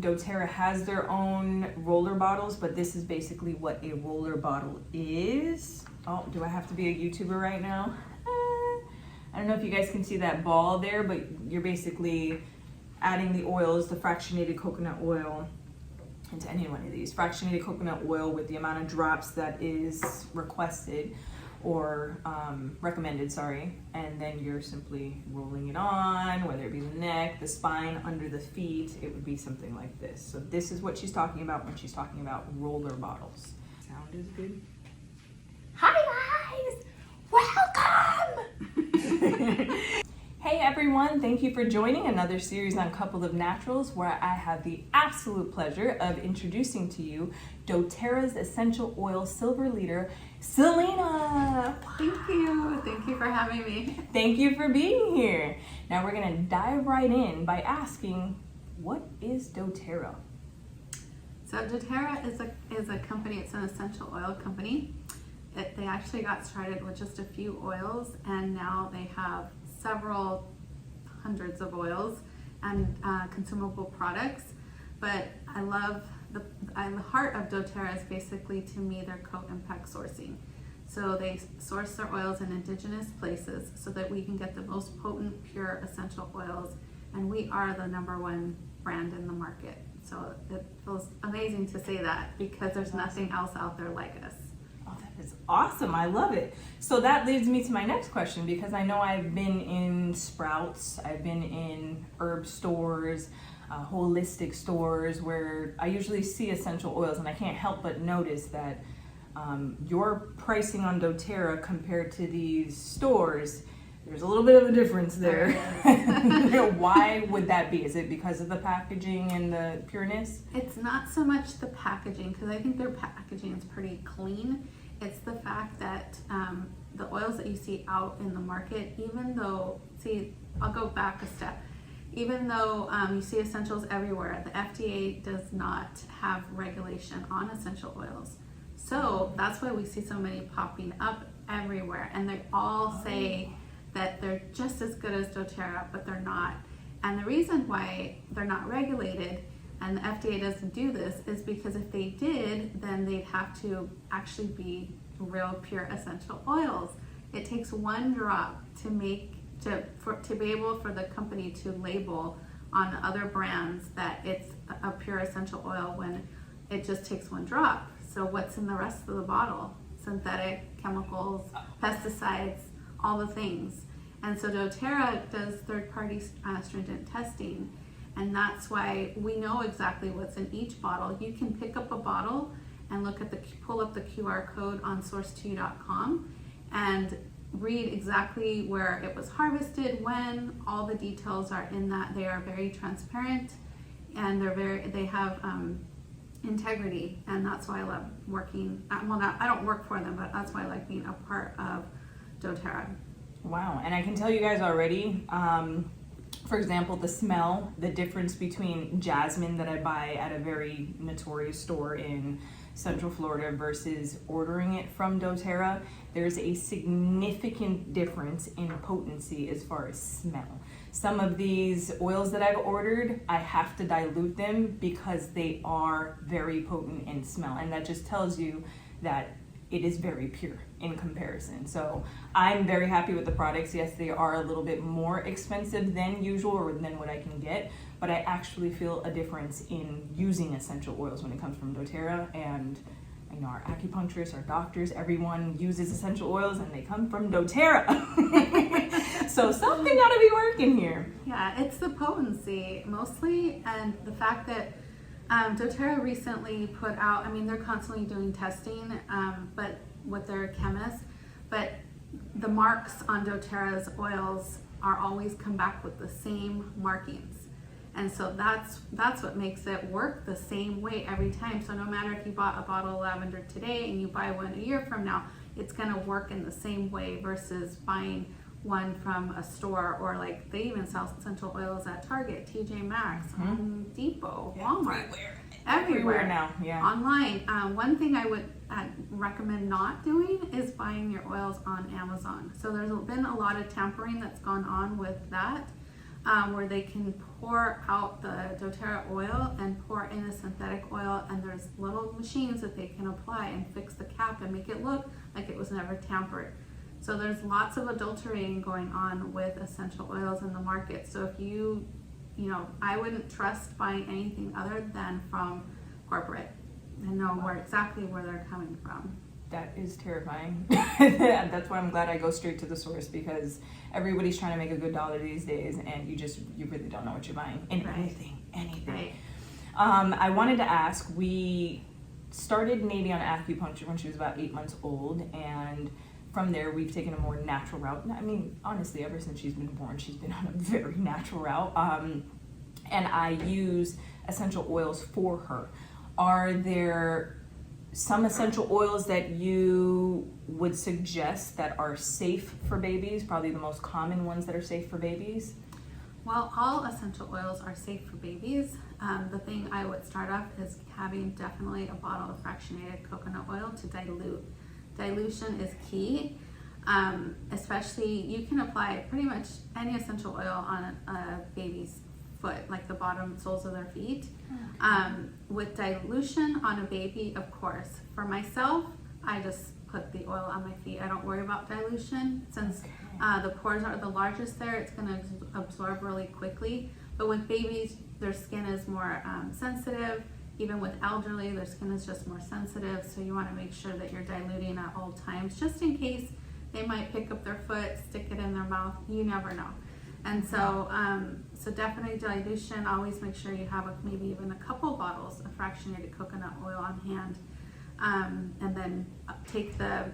doTERRA has their own roller bottles, but this is basically what a roller bottle is. Oh, do I have to be a YouTuber right now? I don't know if you guys can see that ball there, but you're basically adding the oils, the fractionated coconut oil, into any one of these. Fractionated coconut oil with the amount of drops that is requested or recommended, sorry. And then you're simply rolling it on, whether it be the neck, the spine, under the feet. It would be something like this. So this is what she's talking about when she's talking about roller bottles. Sound is good. Hi guys, welcome! Hey everyone, thank you for joining another series on Couple of Naturals, where I have the absolute pleasure of introducing to you doTERRA's Essential Oil Silver Leader, Selina. Thank you for having me. Thank you for being here. Now we're gonna dive right in by asking, what is doTERRA? So doTERRA is a company, it's an essential oil company. They actually got started with just a few oils, and now they have several hundreds of oils and consumable products. But I love the heart of doTERRA is basically, to me, their co-impact sourcing. So they source their oils in indigenous places so that we can get the most potent, pure essential oils, and we are the #1 brand in the market. So it feels amazing to say that, because there's nothing else out there like us. Oh, that is awesome. I love it. So that leads me to my next question, because I know I've been in Sprouts, I've been in herb stores, holistic stores, where I usually see essential oils, and I can't help but notice that your pricing on doTERRA compared to these stores, there's a little bit of a difference there. Why would that be? Is it because of the packaging and the pureness? It's not so much the packaging, because I think their packaging is pretty clean. It's the fact that the oils that you see out in the market, even though, see, I'll go back a step. Even though you see essentials everywhere, the FDA does not have regulation on essential oils. So that's why we see so many popping up everywhere, and they all say that they're just as good as doTERRA, but they're not. And the reason why they're not regulated and the FDA doesn't do this is because if they did, then they'd have to actually be real pure essential oils. It takes one drop to be able for the company to label on other brands that it's a pure essential oil, when it just takes one drop. So what's in the rest of the bottle? Synthetic chemicals, pesticides, all the things. And so doTERRA does third-party stringent testing, and that's why we know exactly what's in each bottle. You can pick up a bottle and pull up the QR code on source2.com and read exactly where it was harvested, when. All the details are in that. They are very transparent, and they have integrity, and that's why I love working. I don't work for them, but that's why I like being a part of doTERRA. Wow, and I can tell you guys already, for example, the smell, the difference between jasmine that I buy at a very notorious store in Central Florida versus ordering it from doTERRA, there's a significant difference in potency as far as smell. Some of these oils that I've ordered, I have to dilute them because they are very potent in smell, and that just tells you that it is very pure in comparison. So I'm very happy with the products. Yes, they are a little bit more expensive than usual, or than what I can get, but I actually feel a difference in using essential oils when it comes from doTERRA. And I know our acupuncturists, our doctors, everyone uses essential oils, and they come from doTERRA. So something gotta be working here. Yeah, it's the potency mostly, and the fact that doTERRA recently put out, they're constantly doing testing, but with their chemists, but the marks on doTERRA's oils are always come back with the same markings. And so that's what makes it work the same way every time. So no matter if you bought a bottle of lavender today and you buy one a year from now, it's gonna work in the same way versus buying one from a store, or like they even sell essential oils at Target, TJ Maxx, Home Depot, Walmart, everywhere now. Yeah. Online. One thing I would recommend not doing is buying your oils on Amazon. So there's been a lot of tampering that's gone on with that. where they can pour out the doTERRA oil and pour in the synthetic oil, and there's little machines that they can apply and fix the cap and make it look like it was never tampered. So there's lots of adulterating going on with essential oils in the market. So if you know, I wouldn't trust buying anything other than from corporate and know exactly where they're coming from. That is terrifying. That's why I'm glad I go straight to the source, because everybody's trying to make a good dollar these days, and you really don't know what you're buying in anything. Right. I wanted to ask, we started Meee on acupuncture when she was about 8 months old, and from there we've taken a more natural route. I mean, honestly, ever since she's been born, she's been on a very natural route. And I use essential oils for her. Are there some essential oils that you would suggest that are safe for babies? Probably the most common ones that are safe for babies? Well, all essential oils are safe for babies. The thing I would start off is having definitely a bottle of fractionated coconut oil to dilute. Dilution is key, especially you can apply pretty much any essential oil on a baby's foot, like the bottom soles of their feet. With dilution on a baby, of course. For myself, I just put the oil on my feet. I don't worry about dilution since the pores are the largest there. It's going to absorb really quickly. But with babies, their skin is more sensitive. Even with elderly, their skin is just more sensitive. So you want to make sure that you're diluting at all times, just in case they might pick up their foot, stick it in their mouth. You never know. And so, so definitely dilution. Always make sure you have maybe even a couple bottles of fractionated coconut oil on hand, and then take the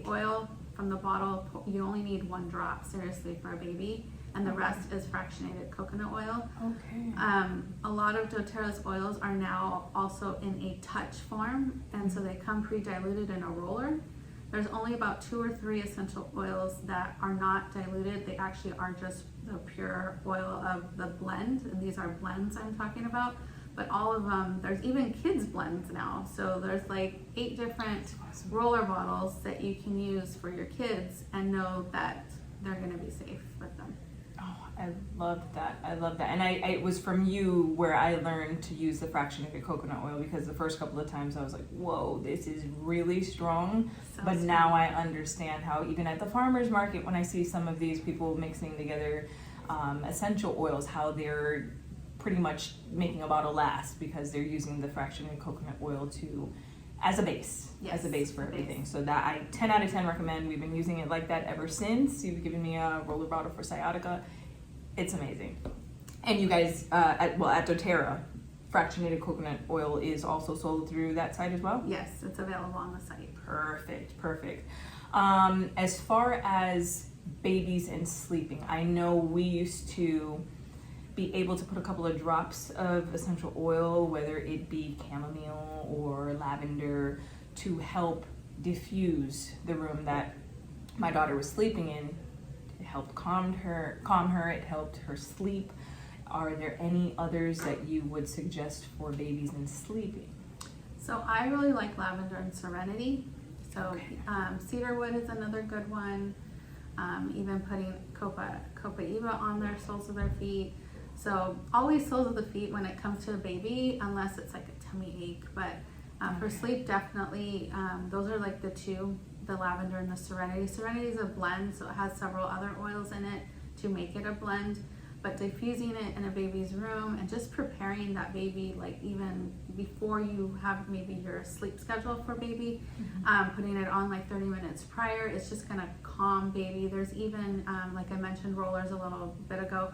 oil from the bottle. You only need 1 drop, seriously, for a baby, and the rest is fractionated coconut oil. Okay. A lot of doTERRA's oils are now also in a touch form, and so they come pre-diluted in a roller. There's only about 2 or 3 essential oils that are not diluted. They actually are just the pure oil of the blend, and these are blends I'm talking about. But all of them, there's even kids blends now. So there's like 8 different roller bottles that you can use for your kids and know that they're gonna be safe with them. Oh, I love that. I love that. And it was from you where I learned to use the fractionated coconut oil, because the first couple of times I was like, whoa, this is really strong. But now I understand how even at the farmer's market, when I see some of these people mixing together essential oils, how they're pretty much making a bottle last because they're using the fractionated coconut oil as a base for everything. So that I 10 out of 10 recommend. We've been using it like that ever since. You've given me a roller bottle for sciatica. It's amazing. And you guys, at doTERRA, fractionated coconut oil is also sold through that site as well? Yes, it's available on the site. Perfect. As far as babies and sleeping, I know we used to be able to put a couple of drops of essential oil, whether it be chamomile or lavender, to help diffuse the room that my daughter was sleeping in. It helped calm her, it helped her sleep. Are there any others that you would suggest for babies and sleeping? So I really like lavender and serenity. So cedarwood is another good one. Even putting copaiba on their soles of their feet. So always soles of the feet when it comes to a baby, unless it's like a tummy ache. But for sleep, definitely, those are like the 2, the lavender and the serenity. Serenity is a blend, so it has several other oils in it to make it a blend. But diffusing it in a baby's room and just preparing that baby, like even before you have maybe your sleep schedule for baby, putting it on like 30 minutes prior, it's just gonna calm baby. There's even, like I mentioned rollers a little bit ago,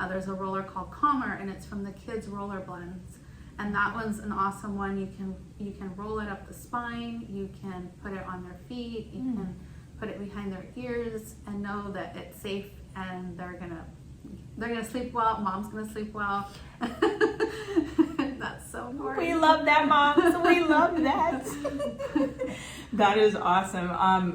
there's a roller called Calmer, and it's from the kids roller blends. And that one's an awesome one. You can roll it up the spine, you can put it on their feet, you can put it behind their ears, and know that it's safe and they're gonna sleep well. Mom's gonna sleep well. That's so important. We love that, moms. We love that. That is awesome.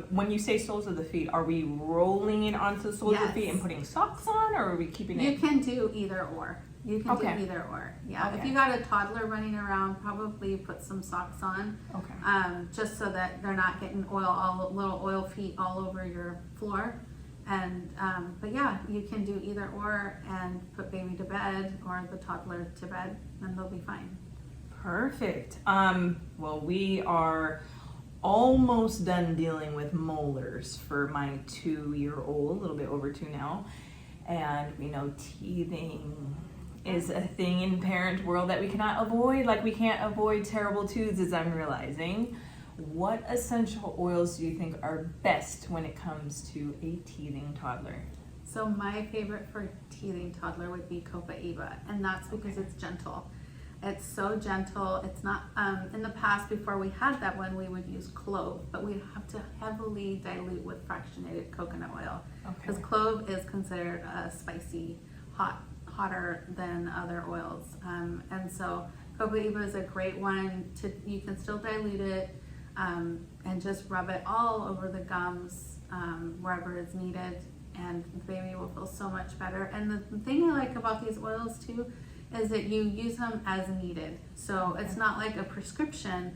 When you say soles of the feet, are we rolling it onto the soles of the feet and putting socks on, or are we keeping it? You can do either or. You can do either or. Yeah. Okay. If you got a toddler running around, probably put some socks on. Okay. Just so that they're not getting little oil feet all over your floor. And but yeah, you can do either or and put baby to bed or the toddler to bed, and they'll be fine. Perfect. Well, we are almost done dealing with molars for my 2-year-old, a little bit over 2 now. And we know teething is a thing in parent world that we cannot avoid. Like we can't avoid terrible tooths, as I'm realizing. What essential oils do you think are best when it comes to a teething toddler? So my favorite for teething toddler would be Copaiba, and that's because it's gentle. It's so gentle. It's not, in the past before we had that one, we would use clove, but we'd have to heavily dilute with fractionated coconut oil. Because clove is considered spicy, hotter than other oils. And so Copaiba is a great one you can still dilute it and just rub it all over the gums wherever it's needed, and the baby will feel so much better. And the thing I like about these oils too is that you use them as needed. So it's not like a prescription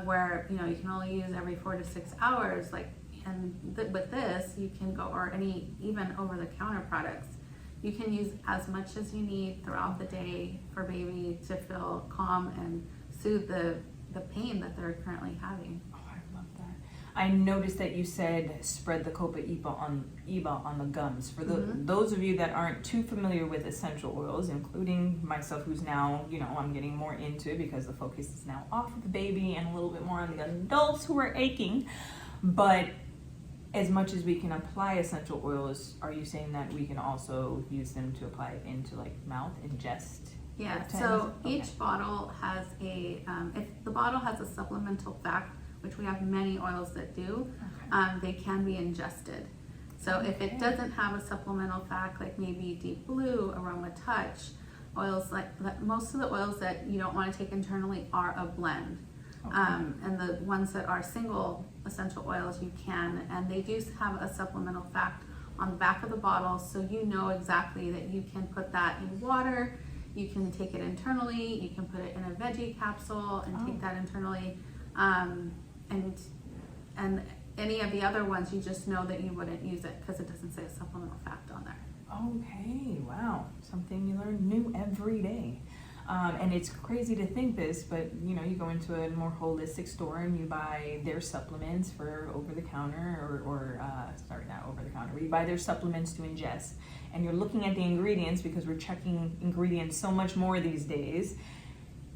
where you can only use every 4 to 6 hours. With this, you can go, or any even over-the-counter products, you can use as much as you need throughout the day for baby to feel calm and soothe the pain that they're currently having. Oh, I love that. I noticed that you said spread the Copaiba on the gums. For those of you that aren't too familiar with essential oils, including myself, who's now, I'm getting more into it because the focus is now off of the baby and a little bit more on the adults who are aching. But as much as we can apply essential oils, are you saying that we can also use them to apply it into mouth, ingest? Yeah, so each bottle has if the bottle has a supplemental fact, which we have many oils that do, they can be ingested. So if it doesn't have a supplemental fact, like maybe Deep Blue, Aroma Touch, oils like that, most of the oils that you don't want to take internally are a blend. And the ones that are single essential oils you can, and they do have a supplemental fact on the back of the bottle, so you know exactly that you can put that in water, you can take it internally, you can put it in a veggie capsule and take that internally, and any of the other ones you just know that you wouldn't use it because it doesn't say a supplemental fact on there. Okay, wow, something you learn new every day. And it's crazy to think this, but you go into a more holistic store and you buy their supplements for over-the-counter, or not over-the-counter, but you buy their supplements to ingest, and you're looking at the ingredients because we're checking ingredients so much more these days,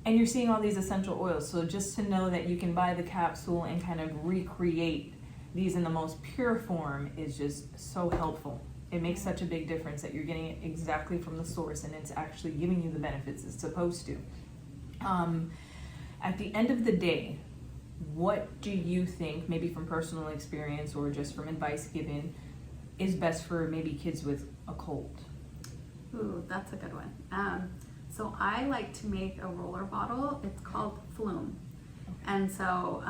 and you're seeing all these essential oils. So just to know that you can buy the capsule and kind of recreate these in the most pure form is just so helpful. It makes such a big difference that you're getting it exactly from the source and it's actually giving you the benefits it's supposed to. At the end of the day, what do you think, maybe from personal experience or just from advice given, is best for maybe kids with a cold? Ooh, that's a good one. So I like to make a roller bottle. It's called Flume. And so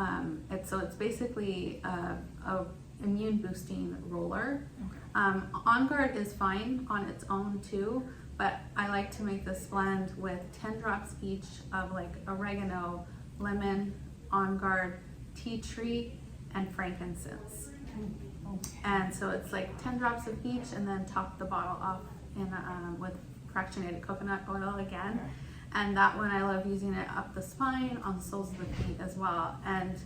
it's basically a immune boosting roller. On Guard is fine on its own too, but I like to make this blend with 10 drops each of oregano, lemon, On Guard, tea tree, and frankincense. And so it's 10 drops of each, and then top the bottle off with fractionated coconut oil again. And that one, I love using it up the spine, on the soles of the feet as well. And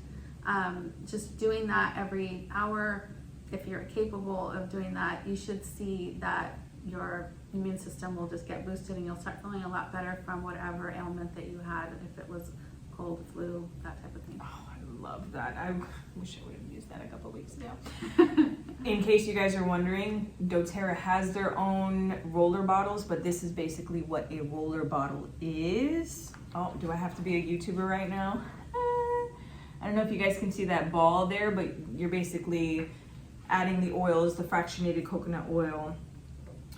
just doing that every hour, if you're capable of doing that, you should see that your immune system will just get boosted and you'll start feeling a lot better from whatever ailment that you had, if it was cold, flu, that type of thing. Oh, I love that. I wish I would have used that a couple weeks ago. In case you guys are wondering, dōTERRA has their own roller bottles, but this is basically what a roller bottle is. Oh, do I have to be a YouTuber right now? I don't know if you guys can see that ball there, but you're basically adding the oils, the fractionated coconut oil,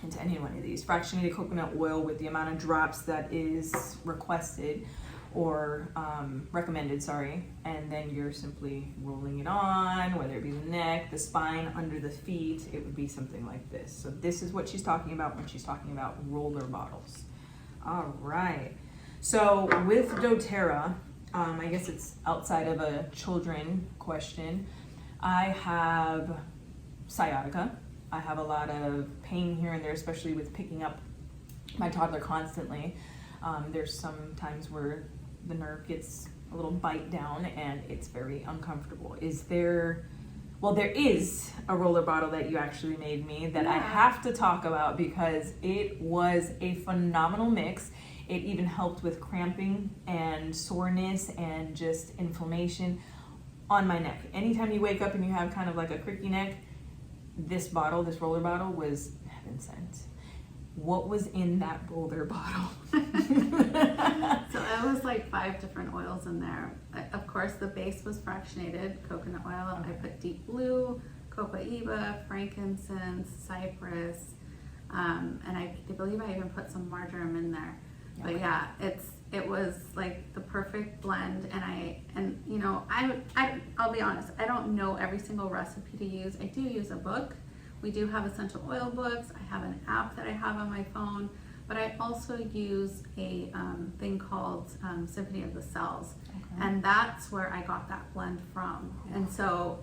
into any one of these. Fractionated coconut oil with the amount of drops that is requested or recommended, and then you're simply rolling it on, whether it be the neck, the spine, under the feet. It would be something like this. So this is what she's talking about when she's talking about roller bottles. All right. So with dōTERRA, I guess it's outside of a children question, I have sciatica, I have a lot of pain here and there, especially with picking up my toddler constantly. There's some times where the nerve gets a little bite down and it's very uncomfortable. There is a roller bottle that you actually made me that I have to talk about because it was a phenomenal mix. It even helped with cramping and soreness and just inflammation on my neck. Anytime you wake up and you have kind of like a cricky neck, this roller bottle was heaven sent. What was in that roller bottle? So it was like 5 different oils in there. Of course, the base was fractionated coconut oil. I put deep blue, copaiba, frankincense, cypress, and I believe I even put some marjoram in there. Okay. But yeah, it was like the perfect blend. And you know, I'll be honest, I don't know every single recipe to use. I do use a book. We do have essential oil books. I have an app that I have on my phone, but I also use a thing called Symphony of the Cells, and that's where I got that blend from. And so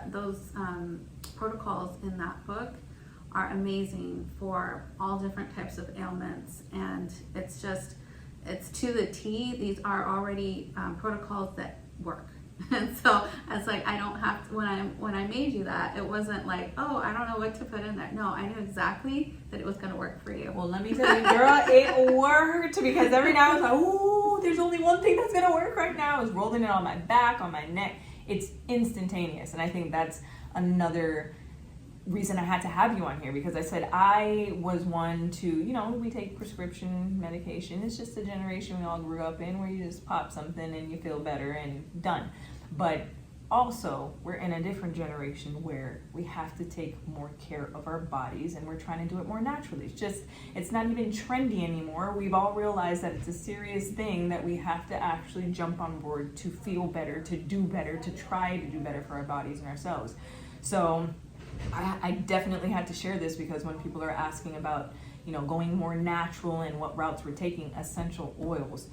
those protocols in that book are amazing for all different types of ailments, and it's to the T. These are already protocols that work. And so I was like, I don't have to, when I made you that, it wasn't like, oh, I don't know what to put in there. No, I knew exactly that it was going to work for you. Well, let me tell you, girl, it worked, because every now and then I was like, ooh, there's only one thing that's going to work right now. I was rolling it on my back, on my neck. It's instantaneous. And I think that's another reason I had to have you on here, because I said I was one to, you know, we take prescription medication. It's just a generation we all grew up in where you just pop something and you feel better and done. But also, we're in a different generation where we have to take more care of our bodies, and we're trying to do it more naturally. It's not even trendy anymore. We've all realized that it's a serious thing that we have to actually jump on board to feel better, to do better, to try to do better for our bodies and ourselves. So I definitely had to share this, because when people are asking about, you know, going more natural and what routes we're taking, essential oils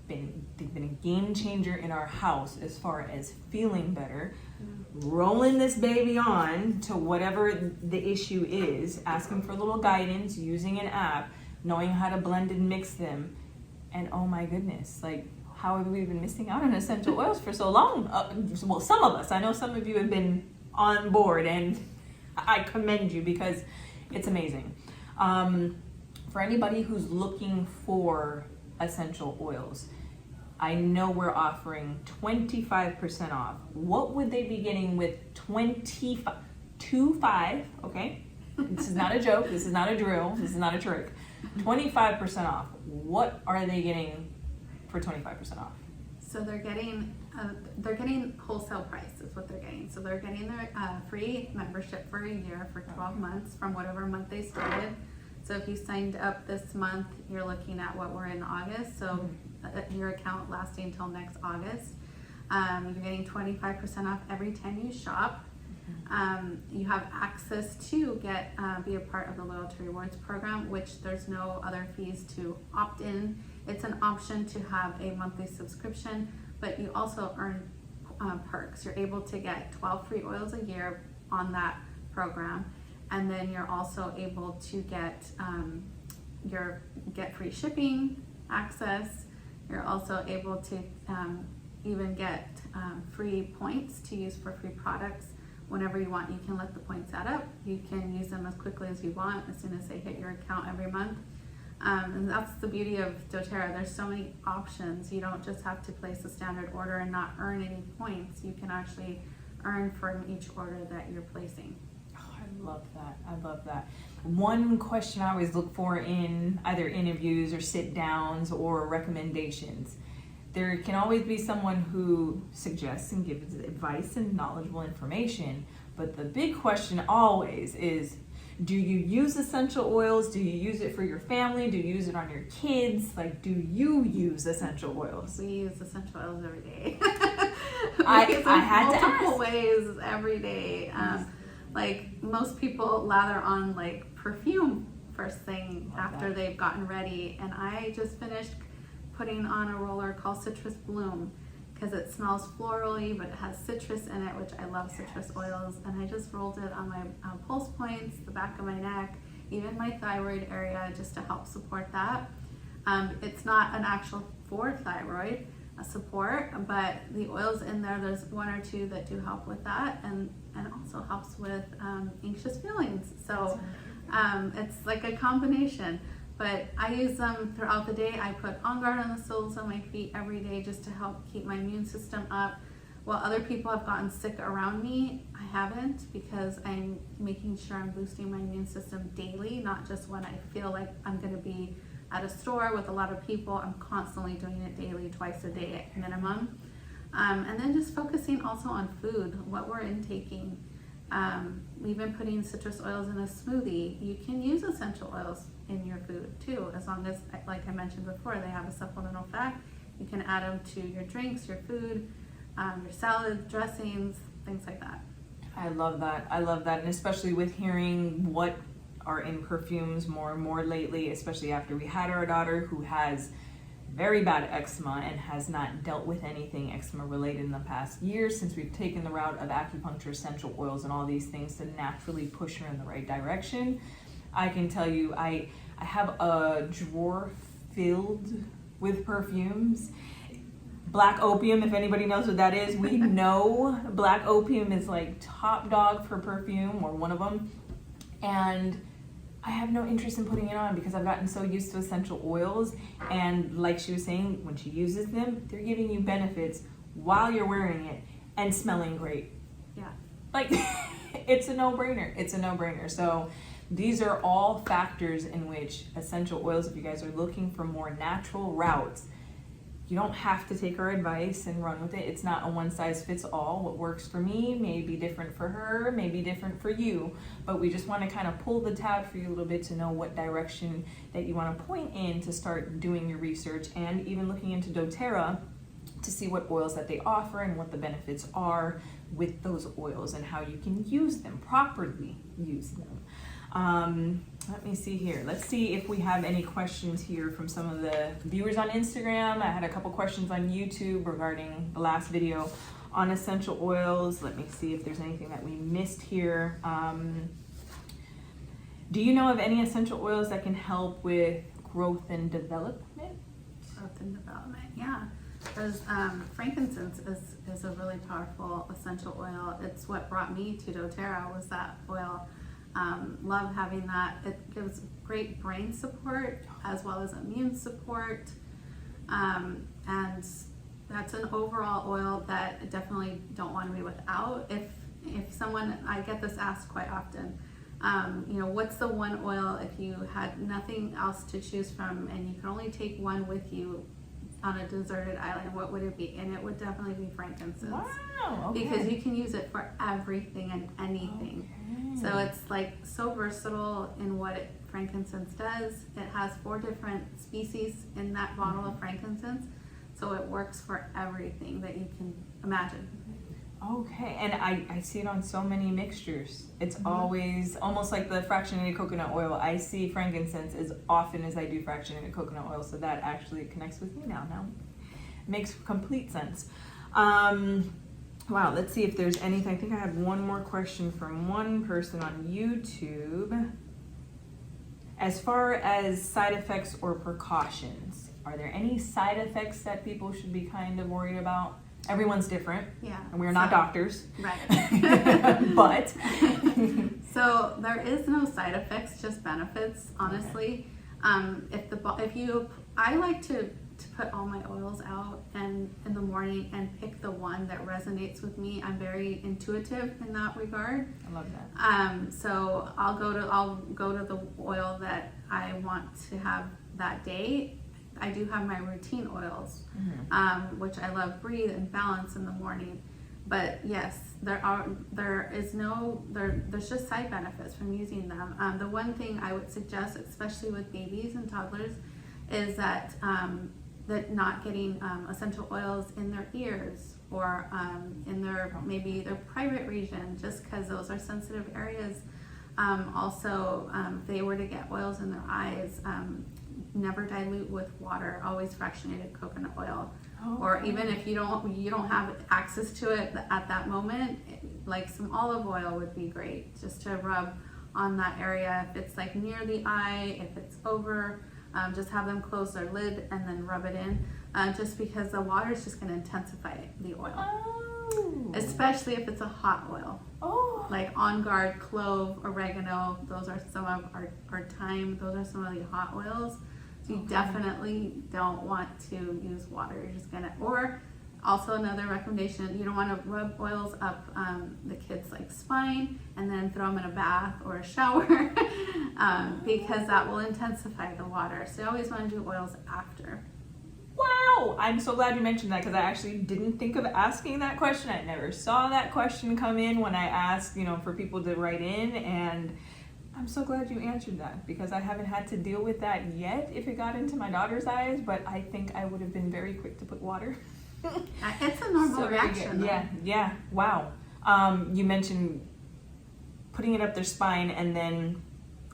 they've been a game changer in our house as far as feeling better, rolling this baby on to whatever the issue is, asking for a little guidance, using an app, knowing how to blend and mix them. And oh my goodness, like, how have we been missing out on essential oils for so long? Well, some of us. I know some of you have been on board, and I commend you, because it's amazing. For anybody who's looking for essential oils, I know we're offering 25% off. What would they be getting with 25, okay? This is not a joke, this is not a drill, this is not a trick. 25% off. What are they getting for 25% off? So they're getting wholesale price is what they're getting. So they're getting their free membership for a year for 12 months from whatever month they started. So if you signed up this month, you're looking at what we're in August. So your account lasting until next August. You're getting 25% off every time you shop. You have access to be a part of the Loyalty Rewards program, which there's no other fees to opt in. It's an option to have a monthly subscription, but you also earn perks. You're able to get 12 free oils a year on that program, and then you're also able to get free shipping access. You're also able to even get free points to use for free products whenever you want. You can let the points add up. You can use them as quickly as you want, as soon as they hit your account every month. And that's the beauty of doTERRA. There's so many options. You don't just have to place a standard order and not earn any points. You can actually earn from each order that you're placing. Oh, I love that. I love that. One question I always look for in either interviews or sit downs or recommendations, there can always be someone who suggests and gives advice and knowledgeable information, but the big question always is, do you use essential oils? Do you use it for your family? Do you use it on your kids? Like, do you use essential oils? We use essential oils every day. I had to ask. Multiple ways every day. Like, most people lather on like perfume first thing after they've gotten ready, and I just finished putting on a roller called Citrus Bloom, because it smells florally, but it has citrus in it, which I love citrus oils. And I just rolled it on my pulse points, the back of my neck, even my thyroid area, just to help support that. It's not an actual for thyroid support, but the oils in there, there's one or two that do help with that, and also helps with anxious feelings. So it's like a combination. But I use them throughout the day. I put On Guard on the soles of my feet every day just to help keep my immune system up. While other people have gotten sick around me, I haven't, because I'm making sure I'm boosting my immune system daily, not just when I feel like I'm going to be at a store with a lot of people. I'm constantly doing it daily, twice a day at minimum. And then just focusing also on food, what we're intaking. We've been putting citrus oils in a smoothie. You can use essential oils in your food too, as long as, like I mentioned before, they have a supplemental fact. You can add them to your drinks, your food, your salad dressings, things like that. I love that. I love that. And especially with hearing what are in perfumes more and more lately, especially after we had our daughter who has very bad eczema and has not dealt with anything eczema related in the past year, since we've taken the route of acupuncture, essential oils, and all these things to naturally push her in the right direction. I can tell you, I have a drawer filled with perfumes. Black opium, if anybody knows what that is, we know black opium is like top dog for perfume, or one of them. And I have no interest in putting it on because I've gotten so used to essential oils. And like she was saying, when she uses them, they're giving you benefits while you're wearing it and smelling great. Yeah. Like, it's a no-brainer. It's a no-brainer. So these are all factors in which essential oils, if you guys are looking for more natural routes, you don't have to take our advice and run with it. It's not a one-size-fits-all. What works for me may be different for her, may be different for you, but we just want to kind of pull the tab for you a little bit to know what direction that you want to point in to start doing your research, and even looking into doTERRA to see what oils that they offer and what the benefits are with those oils and how you can use them, properly use them. Let me see here. Let's see if we have any questions here from some of the viewers on Instagram. I had a couple questions on YouTube regarding the last video on essential oils. Let me see if there's anything that we missed here. Do you know of any essential oils that can help with growth and development? Growth and development, yeah. There's frankincense is a really powerful essential oil. It's what brought me to doTERRA, was that oil. Love having that. It gives great brain support as well as immune support, and that's an overall oil that I definitely don't want to be without. If someone, I get this asked quite often, what's the one oil if you had nothing else to choose from and you could only take one with you on a deserted island, what would it be? And it would definitely be frankincense. Wow, okay. Because you can use it for everything and anything. Okay. So it's like so versatile in what frankincense does. It has 4 different species in that bottle of frankincense. So it works for everything that you can imagine. Okay, and I see it on so many mixtures. It's always almost like the fractionated coconut oil. I see frankincense as often as I do fractionated coconut oil, so that actually connects with me now. Makes complete sense. Wow, let's see if there's anything. I think I have one more question from one person on YouTube. As far as side effects or precautions, are there any side effects that people should be kind of worried about? Everyone's different. Yeah. And we're not doctors. Right. But so there is no side effects, just benefits, honestly. Okay. I like to put all my oils out and in the morning and pick the one that resonates with me. I'm very intuitive in that regard. I love that. So I'll go to the oil that I want to have that day. I do have my routine oils, which I love, Breathe and Balance in the morning. But yes, there's just side benefits from using them. The one thing I would suggest, especially with babies and toddlers, is that not getting essential oils in their ears or in maybe their private region, just because those are sensitive areas. Also, if they were to get oils in their eyes, never dilute with water, always fractionated coconut oil. Oh, Or even if you don't have access to it at that moment, like some olive oil would be great just to rub on that area. If it's like near the eye, if it's over, just have them close their lid and then rub it in, just because the water is just going to intensify the oil. Oh. Especially if it's a hot oil. Oh. Like On Guard, clove, oregano, those are some of our thyme, those are some of the hot oils. So you definitely don't want to use water. You're just gonna, or also another recommendation, you don't want to rub oils up the kid's like spine and then throw them in a bath or a shower because that will intensify the water. So you always want to do oils after. Wow, I'm so glad you mentioned that, because I actually didn't think of asking that question. I never saw that question come in when I asked, for people to write in, and I'm so glad you answered that, because I haven't had to deal with that yet if it got into my daughter's eyes, but I think I would have been very quick to put water. It's a normal reaction. Yeah, wow. You mentioned putting it up their spine and then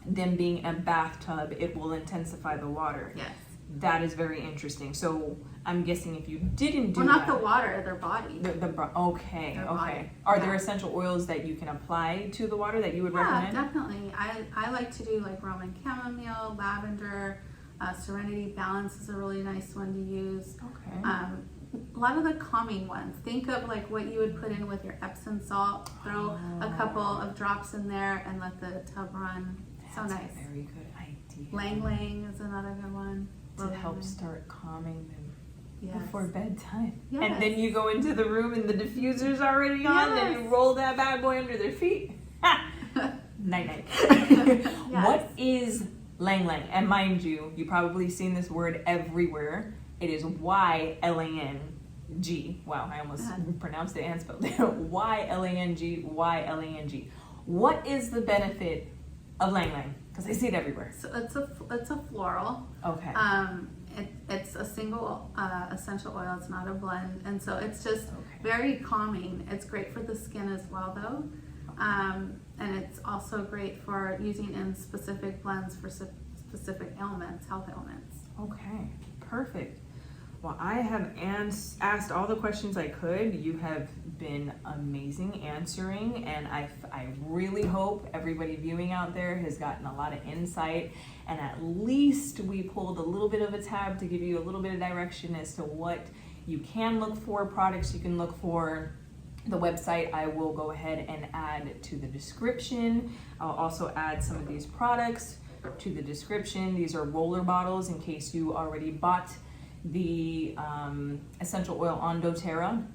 them being in a bathtub, it will intensify the water. Yes. That is very interesting. So I'm guessing if you didn't do not the water, their body. Okay. Their body. Are there essential oils that you can apply to the water that you would recommend? Yeah, definitely. I like to do like Roman chamomile, lavender, Serenity Balance is a really nice one to use. Okay. A lot of the calming ones. Think of like what you would put in with your Epsom salt. Throw a couple of drops in there and let the tub run. So That's nice. a very good idea. Lang Lang is another good one. To help start calming them Yes. before bedtime. Yes. And then you go into the room and the diffuser's already on, then you Yes. roll that bad boy under their feet. Night. Yes. What is Lang Lang? And mind you, you've probably seen this word everywhere. It is Y-L-A-N-G. Wow, I almost pronounced it and spelled it. Y-L-A-N-G, Y-L-A-N-G. What is the benefit of Lang Lang? Because I see it everywhere. So it's a floral. Okay. It's a single essential oil. It's not a blend, and so it's just very calming. It's great for the skin as well, though, and it's also great for using in specific blends for specific ailments, health ailments. Okay, perfect. Well, I have asked all the questions I could. You have been amazing answering, and I really hope everybody viewing out there has gotten a lot of insight, and at least we pulled a little bit of a tab to give you a little bit of direction as to what you can look for, products you can look for. The website I will go ahead and add to the description. I'll also add some of these products to the description. These are roller bottles in case you already bought the essential oil on dōTERRA.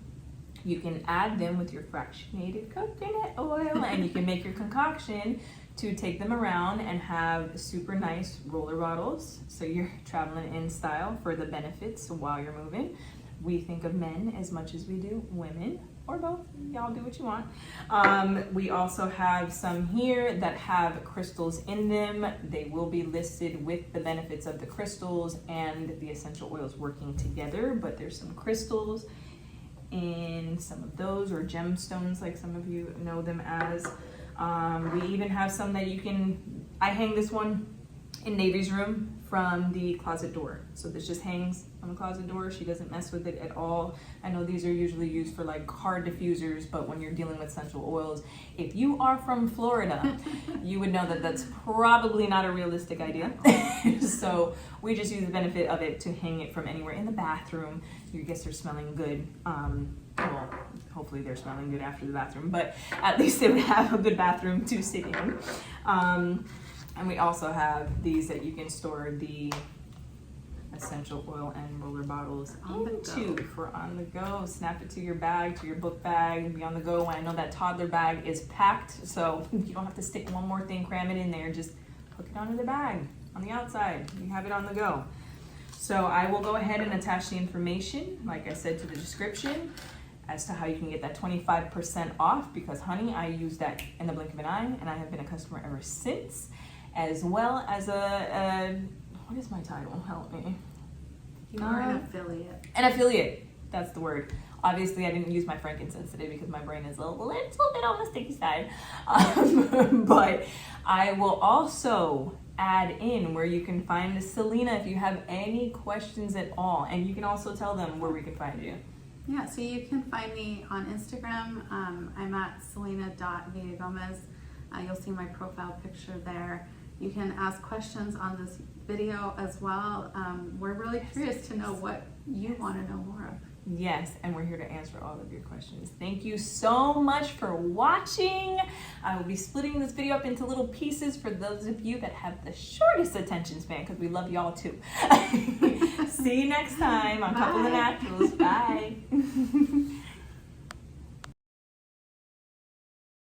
You can add them with your fractionated coconut oil and you can make your concoction to take them around and have super nice roller bottles, so you're traveling in style for the benefits while you're moving. We think of men as much as we do women, or both. Y'all do what you want. We also have some here that have crystals in them. They will be listed with the benefits of the crystals and the essential oils working together, but there's some crystals in some of those, or gemstones like some of you know them as. We even have some that you can, I hang this one in Navy's room from the closet door. So this just hangs on the closet door. She doesn't mess with it at all. I know these are usually used for like car diffusers, but when you're dealing with essential oils, if you are from Florida, you would know that that's probably not a realistic idea. So we just use the benefit of it to hang it from anywhere in the bathroom. Your guests are smelling good. Well, hopefully they're smelling good after the bathroom, but at least they would have a good bathroom to sit in. And we also have these that you can store the essential oil and roller bottles into for on the go. Snap it to your bag, to your book bag, be on the go. I know that toddler bag is packed, so you don't have to stick one more thing, cram it in there, just hook it onto the bag on the outside. You have it on the go. So I will go ahead and attach the information, like I said, to the description as to how you can get that 25% off, because honey, I used that in the blink of an eye and I have been a customer ever since, as well as a what is my title? Help me. You are an affiliate. An affiliate, that's the word. Obviously, I didn't use my frankincense today because my brain is a little bit on the sticky side. But I will also add in where you can find Selina if you have any questions at all. And you can also tell them where we can find you. Yeah, so you can find me on Instagram. I'm at selina.villegomez. You'll see my profile picture there. You can ask questions on this video as well. We're really curious to know what you want to know more of. Yes, and we're here to answer all of your questions. Thank you so much for watching. I will be splitting this video up into little pieces for those of you that have the shortest attention span, because we love y'all too. See you next time on Couple of Naturals. Bye.